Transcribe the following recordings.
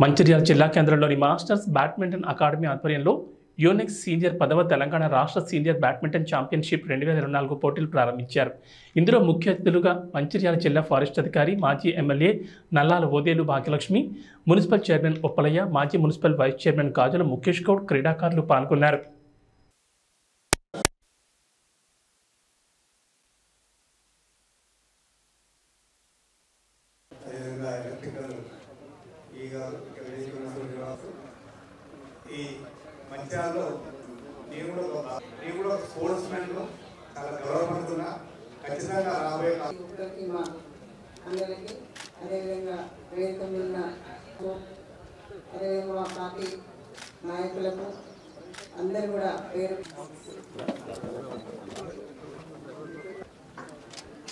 మంచిర్యాల జిల్లా కేంద్రంలోని masters badminton academy ఆధ్వర్యంలో యూనిక్స్ సీనియర్ 10వ తెలంగాణ రాష్ట్ర సీనియర్ బ్యాడ్మింటన్ ఛాంపియన్షిప్ 2024 పోటీలు ప్రారంభించారు. ఇందులో ముఖ్య అతిథులుగా మంచిర్యాల జిల్లా ఫారెస్ట్ అధికారి, మాజీ ఎమ్మెల్యే నల్లాల ఓదేలు భాగ్యలక్ష్మి, మున్సిపల్ చైర్మన్ ఉప్పలయ్య, మాజీ మున్సిపల్ వైస్ చైర్మన్ గాజుల ముఖేష్ గౌడ్ క్రీడాకారులు పాల్గొన్నారు. మంచిర్యాలలో నేను కూడా స్పోర్ట్స్ మ్యాన్ చాలా గౌరవపడుతున్నా. ఖచ్చితంగా రాబోయే అందరికీ అదేవిధంగా వేదిక మీద అదేవిధంగా మా పార్టీ నాయకులకు అందరూ కూడా పేరు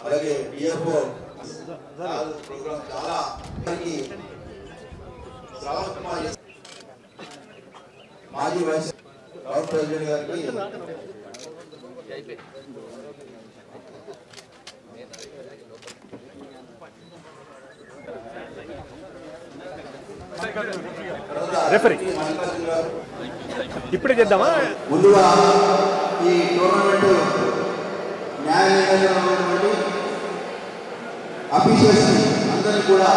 అలాగే డిఎఫ్ఓ ప్రోగ్రామ్ చాలా మాజీ వైస్ ప్రెసిడెంట్ గారికి ఇప్పుడే చేద్దామా. ముందుగా ఈ టోర్నమెంట్ న్యాయంగా అఫీషియల్స్ అందరినీ కూడా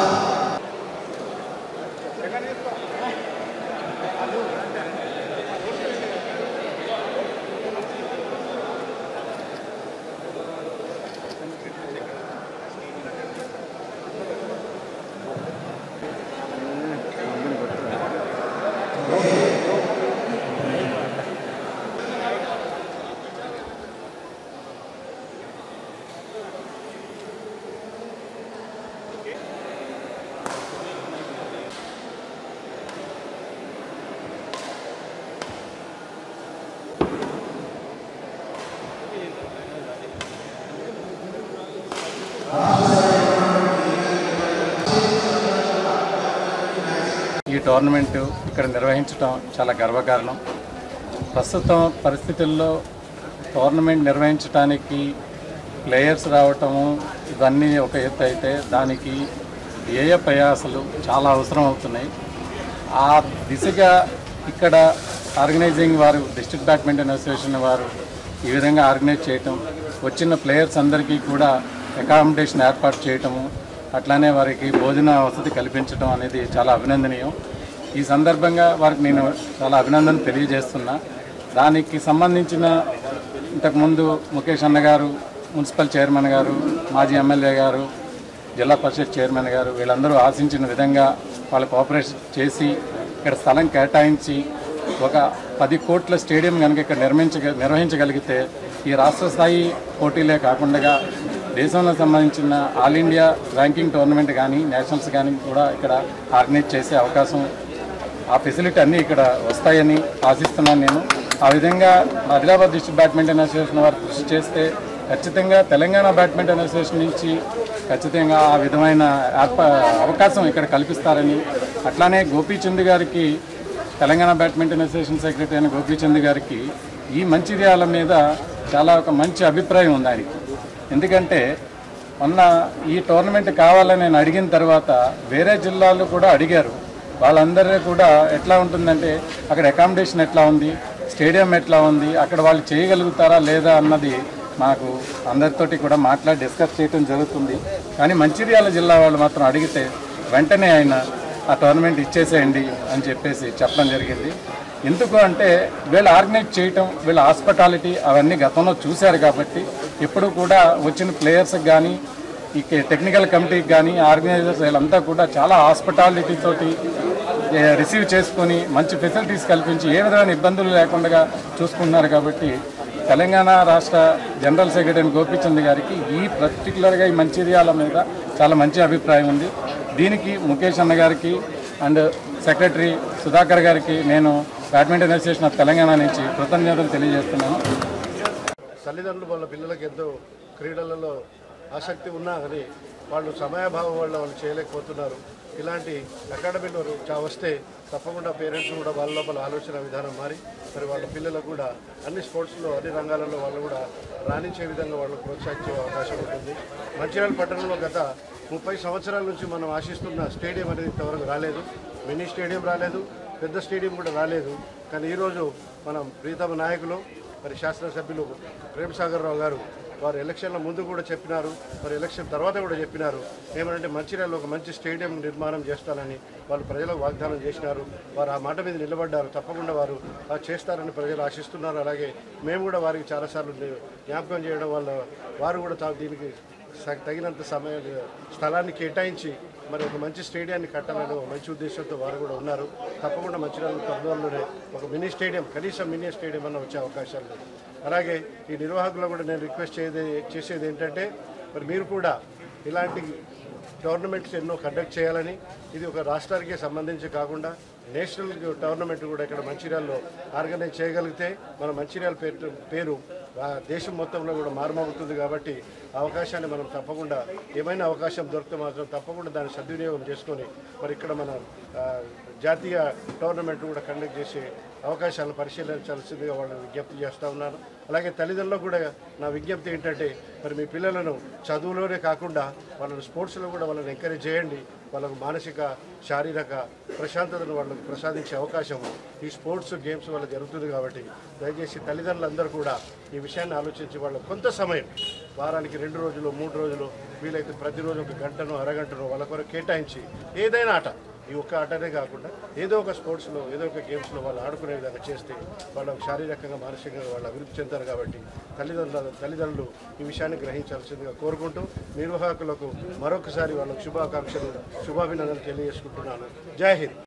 ఈ టోర్నమెంటు ఇక్కడ నిర్వహించడం చాలా గర్వకారణం. ప్రస్తుతం పరిస్థితుల్లో టోర్నమెంట్ నిర్వహించడానికి ప్లేయర్స్ రావటము ఇవన్నీ ఒక ఎత్తు అయితే దానికి వ్యయ ప్రయాసాలు చాలా అవసరం అవుతున్నాయి. ఆ దిశగా ఇక్కడ ఆర్గనైజింగ్ వారు, డిస్ట్రిక్ట్ బ్యాడ్మింటన్ అసోసియేషన్ వారు ఈ విధంగా ఆర్గనైజ్ చేయటం, వచ్చిన ప్లేయర్స్ అందరికీ కూడా అకామిడేషన్ ఏర్పాటు చేయటము, అట్లానే వారికి భోజన వసతి కల్పించడం అనేది చాలా అభినందనీయం. ఈ సందర్భంగా వారికి నేను చాలా అభినందన తెలియజేస్తున్నా. దానికి సంబంధించిన ఇంతకుముందు ముఖేష్ అన్న గారు, మున్సిపల్ చైర్మన్ గారు, మాజీ ఎమ్మెల్యే గారు, జిల్లా పరిషత్ చైర్మన్ గారు వీళ్ళందరూ ఆశించిన విధంగా వాళ్ళు కోఆపరేషన్ చేసి ఇక్కడ స్థలం కేటాయించి ఒక 10 కోట్ల స్టేడియం కనుక ఇక్కడ నిర్వహించగలిగితే ఈ రాష్ట్ర స్థాయి పోటీలే కాకుండా దేశంలో సంబంధించిన ఆల్ ఇండియా ర్యాంకింగ్ టోర్నమెంట్ కానీ నేషనల్స్ కానీ కూడా ఇక్కడ ఆర్గనైజ్ చేసే అవకాశం, ఆ ఫెసిలిటీ అన్నీ ఇక్కడ వస్తాయని ఆశిస్తున్నాను నేను. ఆ విధంగా ఆదిలాబాద్ డిస్ట్రిక్ట్ బ్యాడ్మింటన్ అసోసియేషన్ వారు కృషి చేస్తే ఖచ్చితంగా తెలంగాణ బ్యాడ్మింటన్ అసోసియేషన్ నుంచి ఖచ్చితంగా ఆ విధమైన అవకాశం ఇక్కడ కల్పిస్తారని, అట్లానే గోపీచంద్ గారికి, తెలంగాణ బ్యాడ్మింటన్ అసోసియేషన్ సెక్రటరీ అయిన గోపీచంద్ గారికి ఈ మంచిర్యాల మీద చాలా ఒక మంచి అభిప్రాయం ఉంది ఆయనకి. ఎందుకంటే మొన్న ఈ టోర్నమెంట్ కావాలని నేను అడిగిన తర్వాత వేరే జిల్లాలు కూడా అడిగారు. వాళ్ళందరూ కూడా ఎట్లా ఉంటుందంటే అక్కడ అకామిడేషన్ ఎట్లా ఉంది, స్టేడియం ఎట్లా ఉంది, అక్కడ వాళ్ళు చేయగలుగుతారా లేదా అన్నది మాకు అందరితోటి కూడా మాట్లాడి డిస్కస్ చేయడం జరుగుతుంది. కానీ మంచిర్యాల జిల్లా వాళ్ళు మాత్రం అడిగితే వెంటనే ఆయన ఆ టోర్నమెంట్ ఇచ్చేసేయండి అని చెప్పేసి చెప్పడం జరిగింది. ఎందుకు అంటే వీళ్ళు ఆర్గనైజ్ చేయటం, వీళ్ళ హాస్పిటాలిటీ అవన్నీ గతంలో చూశారు కాబట్టి ఇప్పుడు కూడా వచ్చిన ప్లేయర్స్కి కానీ, ఈ టెక్నికల్ కమిటీకి కానీ, ఆర్గనైజర్స్ వీళ్ళంతా కూడా చాలా హాస్పిటాలిటీ తోటి రిసీవ్ చేసుకొని మంచి ఫెసిలిటీస్ కల్పించి ఏ విధమైన ఇబ్బందులు లేకుండా చూసుకుంటున్నారు. కాబట్టి తెలంగాణ రాష్ట్ర జనరల్ సెక్రటరీ గోపీచంద్ గారికి ఈ పర్టికులర్గా ఈ మంచిర్యాల మీద చాలా మంచి అభిప్రాయం ఉంది. దీనికి ముఖేష్ అన్న గారికి అండ్ సెక్రటరీ సుధాకర్ గారికి నేను బ్యాడ్మింటన్ అసోసియేషన్ ఆఫ్ తెలంగాణ నుంచి కృతజ్ఞతలు తెలియజేస్తున్నాను. తల్లిదండ్రులు వాళ్ళ పిల్లలకి ఎంతో క్రీడలలో ఆసక్తి ఉన్నా కానీ వాళ్ళు సమయాభావం వల్ల వాళ్ళు చేయలేకపోతున్నారు. ఇలాంటి అకాడమీలో వస్తే తప్పకుండా పేరెంట్స్ కూడా వాళ్ళ లోపల ఆలోచన విధానం మారి మరి వాళ్ళ పిల్లలకు కూడా అన్ని స్పోర్ట్స్లో అన్ని రంగాలలో వాళ్ళు కూడా రాణించే విధంగా వాళ్ళు ప్రోత్సహించే అవకాశం ఉంటుంది. మంచిర్యాల పట్టణంలో గత 30 సంవత్సరాల నుంచి మనం ఆశిస్తున్న స్టేడియం అనేది ఇంతవరకు రాలేదు. మినీ స్టేడియం రాలేదు, పెద్ద స్టేడియం కూడా రాలేదు. కానీ ఈరోజు మనం ప్రీతమ నాయకులు మరి శాసనసభ్యులు ప్రేమసాగర్ రావు గారు వారు ఎలక్షన్ల ముందు కూడా చెప్పినారు, మరి ఎలక్షన్ తర్వాత కూడా చెప్పినారు. ఏమంటే మంచిర్యాలలో ఒక మంచి స్టేడియం నిర్మాణం చేస్తానని వాళ్ళు ప్రజలకు వాగ్దానం చేసినారు. వారు ఆ మాట మీద నిలబడ్డారు. తప్పకుండా వారు చేస్తారని ప్రజలు ఆశిస్తున్నారు. అలాగే మేము కూడా వారికి చాలాసార్లు జ్ఞాపకం చేయడం వల్ల వారు కూడా దీనికి తగినంత స్థలాన్ని కేటాయించి మరి ఒక మంచి స్టేడియాన్ని కట్టాలని ఒక మంచి ఉద్దేశంతో వారు కూడా ఉన్నారు. తప్పకుండా మంచిర్యాల త్వరలోనే ఒక మినీ స్టేడియం, కనీసం మినీ స్టేడియం అన్న వచ్చే అవకాశాలు లేదు. అలాగే ఈ నిర్వాహకులు కూడా నేను రిక్వెస్ట్ చేసేది ఏంటంటే మరి మీరు కూడా ఇలాంటి టోర్నమెంట్స్ ఎన్నో కండక్ట్ చేయాలని, ఇది ఒక రాష్ట్రానికి సంబంధించి కాకుండా నేషనల్ టోర్నమెంట్ కూడా ఇక్కడ మంచిర్యాలలో ఆర్గనైజ్ చేయగలిగితే మన మంచిర్యాల పేరు దేశం మొత్తంలో కూడా మారుమోగుతుంది. కాబట్టి అవకాశాన్ని మనం తప్పకుండా ఏమైనా అవకాశం దొరికితే మాత్రం తప్పకుండా దాన్ని సద్వినియోగం చేసుకొని మరి ఇక్కడ మన జాతీయ టోర్నమెంట్ కూడా కండక్ట్ చేసే అవకాశాలను పరిశీలించాల్సిందిగా వాళ్ళని విజ్ఞప్తి చేస్తూ ఉన్నాను. అలాగే తల్లిదండ్రులకు కూడా నా విజ్ఞప్తి ఏంటంటే మరి మీ పిల్లలను చదువులోనే కాకుండా వాళ్ళని స్పోర్ట్స్లో కూడా వాళ్ళని ఎంకరేజ్ చేయండి. వాళ్ళకు మానసిక శారీరక ప్రశాంతతను వాళ్ళకు ప్రసాదించే అవకాశం ఈ స్పోర్ట్స్ గేమ్స్ వల్ల జరుగుతుంది. కాబట్టి దయచేసి తల్లిదండ్రులందరూ కూడా ఈ విషయాన్ని ఆలోచించి వాళ్ళ కొంత సమయం వారానికి 2 రోజులు 3 రోజులు వీలైతే ప్రతిరోజు 1 గంటనో అరగంటనో వాళ్ళ కొరకు కేటాయించి ఏదైనా ఆట, ఈ ఒక్క ఆటనే కాకుండా ఏదో ఒక స్పోర్ట్స్లో ఏదో ఒక గేమ్స్లో వాళ్ళు ఆడుకునే విధంగా చేస్తే వాళ్ళకు శారీరకంగా మానసికంగా వాళ్ళు అభివృద్ధి చెందారు. కాబట్టి తల్లిదండ్రులు ఈ విషయాన్ని గ్రహించాల్సిందిగా కోరుకుంటూ నిర్వాహకులకు మరొకసారి వాళ్ళకు శుభాకాంక్షలు శుభాభినందనలు తెలియజేసుకుంటున్నాను. జై హింద్.